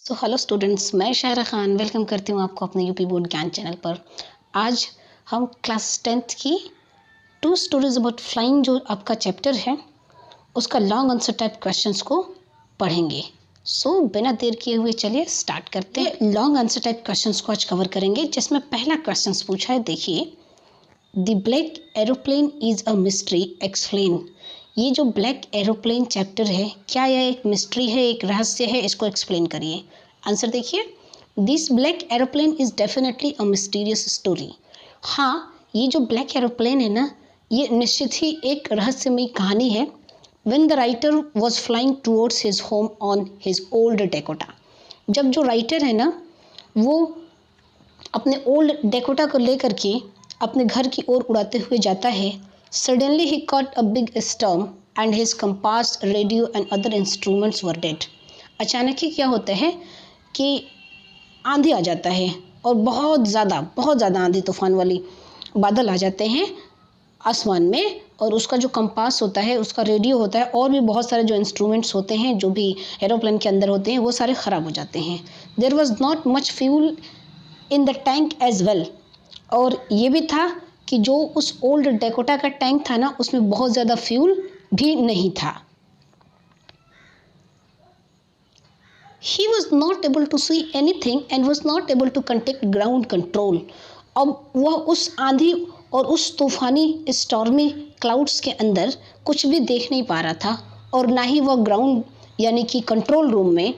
Hello students, मैं शायरा Khan welcome करती हूँ आपको अपने यूपी बोर्ड ज्ञान चैनल पर। आज हम क्लास 10th की 2 स्टोरीज अबाउट फ्लाइंग जो आपका चैप्टर है उसका लॉन्ग आंसर टाइप क्वेश्चंस को पढ़ेंगे। बिना देर किए हुए चलिए स्टार्ट करते हैं। लॉन्ग आंसर टाइप क्वेश्चंस को आज कवर करेंगे, जिसमें पहला क्वेश्चन पूछा है। देखिए, the black aeroplane is a mystery, explain. ये जो ब्लैक एरोप्लेन चैप्टर है, क्या यह एक मिस्ट्री है, एक रहस्य है? इसको एक्सप्लेन करिए। आंसर देखिए, this black aeroplane is definitely a mysterious story. हाँ, ये जो ब्लैक एरोप्लेन है ना, ये निश्चित ही एक रहस्यमयी कहानी है। When the writer was flying towards his home on his old Dakota, जब जो राइटर है ना, वो अपने ओल्ड डेकोटा को लेकर के अपने घर की ओर उड़ाते हुए जाता है। Suddenly he caught a big storm and his compass, radio and other instruments were dead. अचानक ही क्या होता है कि आंधी आ जाता है और बहुत ज़्यादा आंधी तूफान वाली बादल आ जाते हैं आसमान में, और उसका जो कंपास होता है, उसका रेडियो होता है, और भी बहुत सारे जो इंस्ट्रूमेंट्स होते हैं जो भी एरोप्लेन के अंदर होते हैं, वो सारे ख़राब हो जाते हैं। There was not much fuel in the tank as well. और ये भी था कि जो उस ओल्ड डेकोटा का टैंक था ना, उसमें बहुत ज़्यादा फ्यूल भी नहीं था। He was not able to see anything and was not able to contact ground control. अब वह उस आंधी और उस तूफानी स्टॉर्मी क्लाउड्स के अंदर कुछ भी देख नहीं पा रहा था, और ना ही वह ग्राउंड यानी कि कंट्रोल रूम में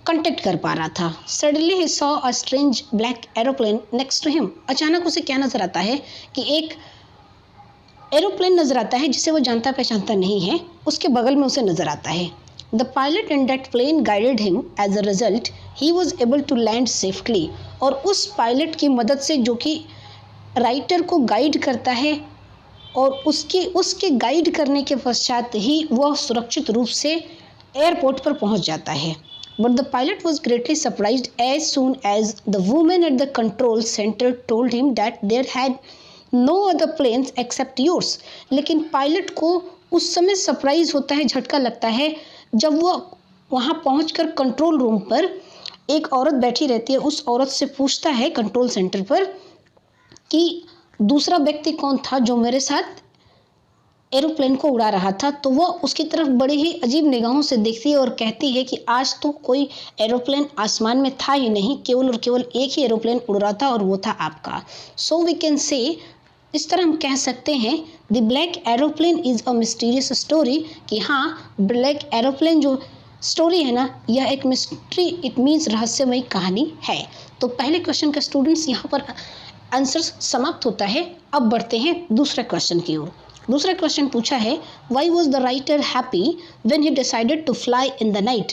कांटेक्ट कर पा रहा था। Suddenly he saw a strange black aeroplane next to him. अचानक उसे क्या नजर आता है कि एक एरोप्लेन नजर आता है जिसे वो जानता पहचानता नहीं है, उसके बगल में उसे नजर आता है। The pilot in that plane guided him, as a result he was able to land safely. और उस पायलट की मदद से, जो कि राइटर को गाइड करता है, और उसके गाइड करने के पश्चात ही वह सुरक्षित रूप से एयरपोर्ट पर पहुंच जाता है। But the pilot was greatly surprised as soon as the woman at the control center told him that there had no other planes except yours. लेकिन पायलट को उस समय सरप्राइज होता है, झटका लगता है, जब वो वहाँ पहुँचकर कंट्रोल रूम पर एक औरत बैठी रहती है। उस औरत से पूछता है कंट्रोल सेंटर पर कि दूसरा व्यक्ति कौन था जो मेरे साथ एरोप्लेन को उड़ा रहा था। तो वो उसकी तरफ बड़े ही अजीब निगाहों से देखती है और कहती है कि आज तो कोई एरोप्लेन आसमान में था ही नहीं, केवल और केवल एक ही एरोप्लेन उड़ रहा था और वो था आपका। सो वी कैन से, इस तरह हम कह सकते हैं, the black aeroplane is a mysterious story, कि हाँ, ब्लैक एरोप्लेन जो स्टोरी है ना, यह एक मिस्ट्री, इट मीन्स रहस्यमयी कहानी है। तो पहले क्वेश्चन का स्टूडेंट्स यहाँ पर आंसर समाप्त होता है। अब बढ़ते हैं दूसरे क्वेश्चन की ओर। दूसरा क्वेश्चन पूछा है, why was the writer happy when he decided to fly in the night.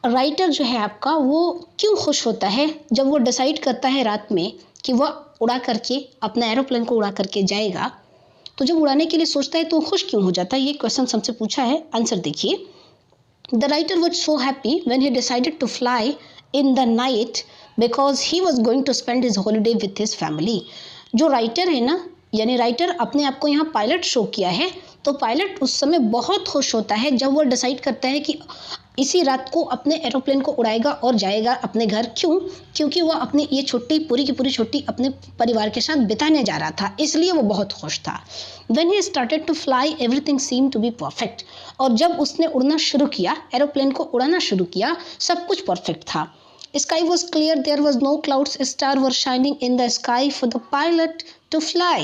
Writer जो है आपका, वो क्यों खुश होता है जब वो डिसाइड करता है रात में कि वह उड़ा करके अपना एरोप्लेन को उड़ा करके जाएगा। तो जब उड़ाने के लिए सोचता है तो खुश क्यों हो जाता है, ये क्वेश्चन हमसे पूछा है। आंसर देखिए, the writer was so happy when he decided to fly in the night because he was going to spend his holiday with his family. जो राइटर है ना, यानी राइटर अपने आप को यहाँ पायलट शो किया है, तो पायलट उस समय बहुत खुश होता है जब वो डिसाइड करता है कि इसी रात को अपने एरोप्लेन को उड़ाएगा और जाएगा अपने घर। क्यों? क्योंकि वह अपनी ये छुट्टी, पूरी की पूरी छुट्टी अपने परिवार के साथ बिताने जा रहा था, इसलिए वो बहुत खुश था। When he started to fly, everything seemed to be perfect. और जब उसने उड़ना शुरू किया, एरोप्लेन को उड़ाना शुरू किया, सब कुछ परफेक्ट था। Sky was clear, there was no clouds, stars were shining in the sky for the pilot to fly.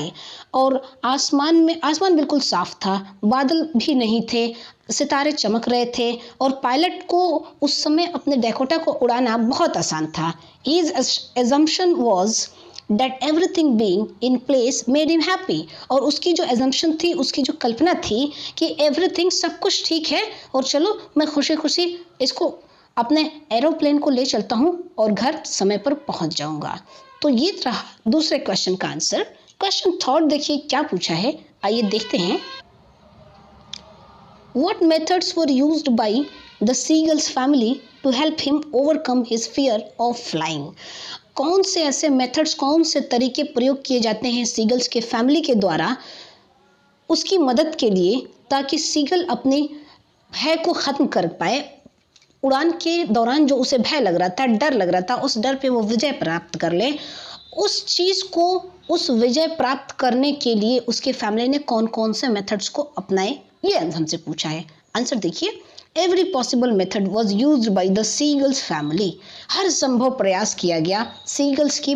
और आसमान बिल्कुल साफ था, बादल भी नहीं थे, सितारे चमक रहे थे, और पायलट को उस समय अपने डेकोटा को उड़ाना बहुत आसान था। His assumption was that everything being in place made him happy. और उसकी जो assumption थी, उसकी जो कल्पना थी कि everything, सब कुछ ठीक है, और चलो मैं खुशी खुशी इसको अपने एरोप्लेन को ले चलता हूँ और घर समय पर पहुंच जाऊंगा। तो ये रहा दूसरे क्वेश्चन का आंसर। क्वेश्चन थर्ड देखिए क्या पूछा है, आइए देखते हैं। What methods were used by the seagull's family to help him overcome his fear of flying? कौन से ऐसे मेथड्स, कौन से तरीके प्रयोग किए जाते हैं सीगल्स के फैमिली के द्वारा उसकी मदद के लिए, ताकि सीगल अपने भय को खत्म कर पाए उड़ान के दौरान जो उसे भय लग रहा था, डर लग रहा था, उस डर पे वो विजय प्राप्त कर ले, उस चीज को, उस विजय प्राप्त करने के लिए उसके फैमिली ने कौन कौन से मेथड्स को अपनाए, ये हमसे पूछा है। आंसर देखिए, every possible method was use by the seagull's family. हर संभव प्रयास किया गया सीगल्स की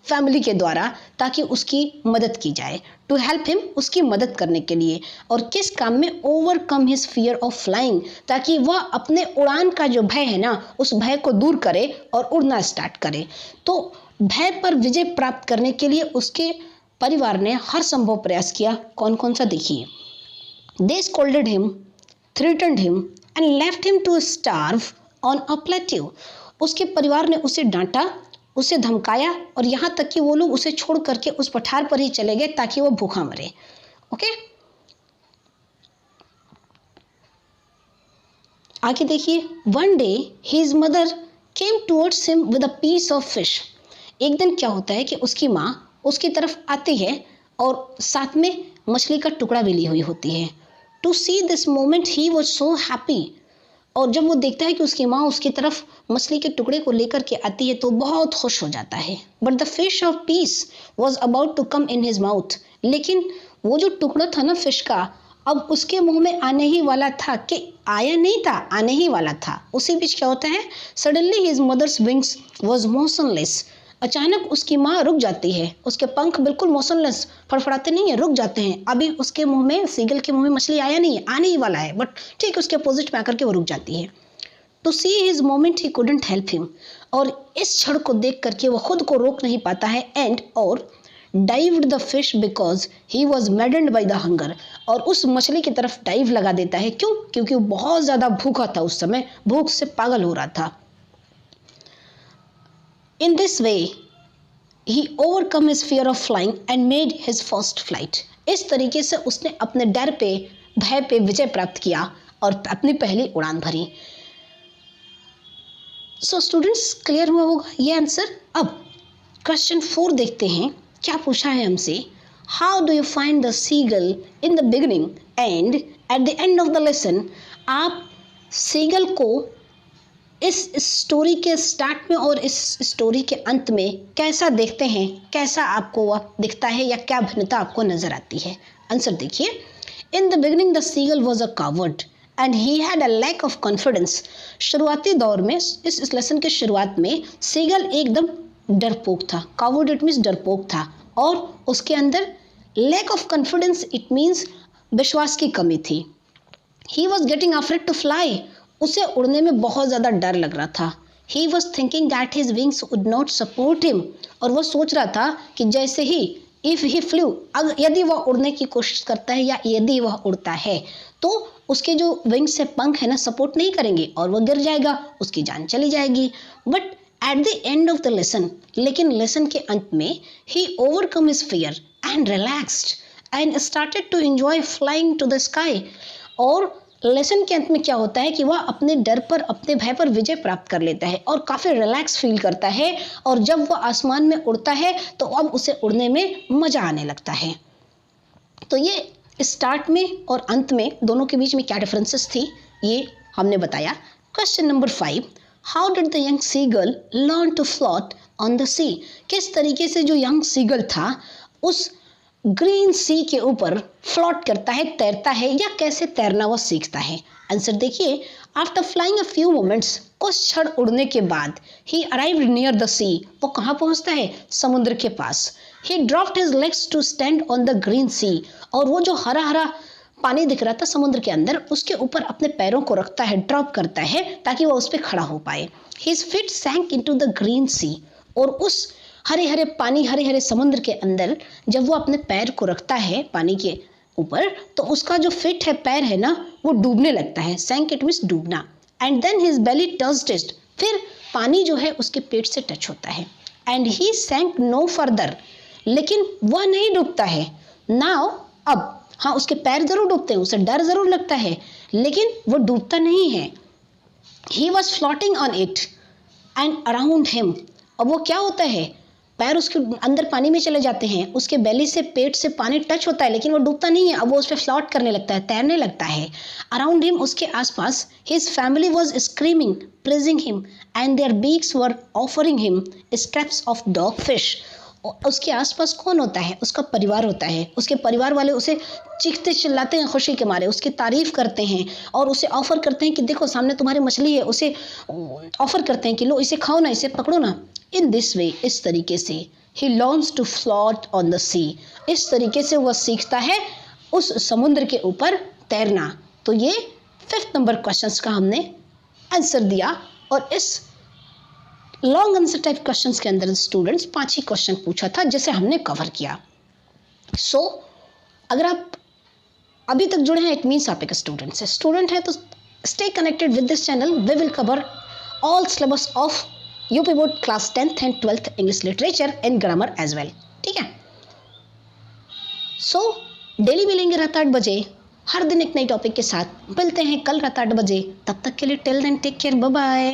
फैमिली के द्वारा ताकि उसकी मदद की जाए, टू हेल्प हिम, उसकी मदद करने के लिए। और किस काम में? Overcome his fear of flying, ताकि वह अपने उड़ान का जो भय है ना, उस भय को दूर करे और उड़ना स्टार्ट करे। तो भय पर विजय प्राप्त करने के लिए उसके परिवार ने हर संभव प्रयास किया। कौन कौन सा देखिए। They scolded him, threatened him and left him to starve on a plateau. उसके परिवार ने उसे डांटा, उसे धमकाया और यहाँ तक कि वो लोग उसे छोड़ करके उस पठार पर ही चले गए ताकि वो भूखा मरे। ओके, आगे देखिए। One day his mother came towards him with a piece of fish. एक दिन क्या होता है कि उसकी माँ उसकी तरफ आती है और साथ में मछली का टुकड़ा भी ली हुई होती है। To see this moment he was so happy. और जब वो देखता है कि उसकी माँ उसकी तरफ मछली के टुकड़े को लेकर के आती है तो बहुत खुश हो जाता है। But the fish of piece was about to come in his mouth. लेकिन वो जो टुकड़ा था ना फिश का, अब उसके मुंह में आने ही वाला था, कि आया नहीं था, आने ही वाला था। उसी बीच क्या होता है, suddenly his mother's wings was motionless. अचानक उसकी माँ रुक जाती है, उसके पंख बिल्कुल मोशनलेस, फड़फड़ाते नहीं है, रुक जाते हैं। अभी उसके मुंह में, सीगल के मुंह में मछली आया नहीं है, आने ही वाला है, बट ठीक उसके अपोजिट में आकर के वो रुक जाती है। To see his moment he couldn't help him. और इस क्षण को देख करके वो खुद को रोक नहीं पाता है। एंड और dived the fish because he was मैडन्ड by the hunger. और उस मछली की तरफ डाइव लगा देता है। क्यों? क्योंकि वो बहुत ज्यादा भूखा था, उस समय भूख से पागल हो रहा था। In this way, he overcome his fear of flying and made his first flight. इस तरीके से उसने अपने डर पे, भय पे विजय प्राप्त किया और अपनी पहली उड़ान भरी। सो स्टूडेंट्स, क्लियर हुआ होगा ये आंसर। अब क्वेश्चन 4 देखते हैं, क्या पूछा है हमसे। How do you find the seagull in the beginning and at the end of the lesson. आप सीगल को इस स्टोरी के स्टार्ट में और इस स्टोरी के अंत में कैसा देखते हैं, कैसा आपको वह दिखता है या क्या भिन्नता आपको नजर आती है। आंसर देखिए। In the beginning the seagull was a coward and he had a lack of confidence. शुरुआती दौर में, इस लेसन के शुरुआत में सीगल एकदम डरपोक था। कावर्ड इट मीन्स डरपोक था, और उसके अंदर lack of confidence it means विश्वास की कमी थी। He was getting afraid to fly. उसे उड़ने में बहुत ज़्यादा डर लग रहा था। He was thinking that his wings would not support him. और वह सोच रहा था कि जैसे ही इफ़ ही फ्लू, यदि वह उड़ने की कोशिश करता है या यदि वह उड़ता है तो उसके जो विंग्स से पंख है ना, सपोर्ट नहीं करेंगे और वह गिर जाएगा, उसकी जान चली जाएगी। But at the end of the lesson, लेकिन लेसन के अंत में, he overcome his fear and relaxed and started to enjoy flying to the sky. और लेसन के अंत में क्या होता है कि वह अपने डर पर, अपने भय पर विजय प्राप्त कर लेता है और काफ़ी रिलैक्स फील करता है। और जब वह आसमान में उड़ता है तो अब उसे उड़ने में मज़ा आने लगता है। तो ये स्टार्ट में और अंत में दोनों के बीच में क्या डिफरेंसेस थी, ये हमने बताया। Question number 5, how did the young seagull learn to float on the sea. किस तरीके से जो यंग सीगल था उस ग्रीन सी के ऊपर फ्लोट करता है, तैरता है, या कैसे तैरना वह सीखता है। आंसर देखिए। After flying a few moments, कुछ क्षण उड़ने के बाद, he arrived near the sea. वो कहाँ पहुँचता है? समुद्र के पास। He dropped his legs to stand on the green sea. और वो जो हरा हरा पानी दिख रहा था समुद्र के अंदर, उसके ऊपर अपने पैरों को रखता है, ड्रॉप करता है ताकि वह उस पर खड़ा हो पाए। His feet sank into the green sea. और उस हरे हरे पानी, हरे हरे समुद्र के अंदर जब वो अपने पैर को रखता है पानी के ऊपर, तो उसका जो फिट है, पैर है ना, वो डूबने लगता है। सैंक इट मीन्स डूबना। And then his belly touched, फिर पानी जो है उसके पेट से टच होता है। एंड ही सैंक नो फर्दर, लेकिन वह नहीं डूबता है। नाउ, अब हाँ, उसके पैर जरूर डूबते हैं, उसे डर जरूर लगता है, लेकिन वो डूबता नहीं है। He was floating on it and around him. अब वो क्या होता है, पैर उसके अंदर पानी में चले जाते हैं, उसके बेली से, पेट से पानी टच होता है, लेकिन वो डूबता नहीं है, अब वो उस पर फ्लॉट करने लगता है, तैरने लगता है। अराउंड हिम, उसके आसपास, his family was screaming, praising him, and their beaks were offering him scraps of dog fish. उसके आसपास कौन होता है? उसका परिवार होता है। उसके परिवार वाले उसे चीखते चिल्लाते हैं खुशी के मारे, उसकी तारीफ करते हैं और उसे ऑफर करते हैं कि देखो सामने तुम्हारी मछली है, उसे ऑफर करते हैं कि लो इसे खाओ ना, इसे पकड़ो ना। इन दिस वे, इस तरीके से, he learns to float on the sea, इस तरीके से वह सीखता है उस समुद्र के ऊपर तैरना। तो ये 5th नंबर क्वेश्चंस का हमने आंसर दिया, और इस लॉन्ग आंसर टाइप क्वेश्चंस के अंदर स्टूडेंट्स 5 ही क्वेश्चन पूछा था जिसे हमने कवर किया। सो अगर आप अभी तक जुड़े हैं, इट मीन्स आप एक स्टूडेंट है, तो stay connected with this channel. We will cover all syllabus of UP board class 10th and 12th English literature and grammar as well, ठीक है। सो डेली मिलेंगे रात 8 बजे, हर दिन एक नई टॉपिक के साथ। मिलते हैं कल रात 8 बजे, तब तक के लिए till then take care, bye bye.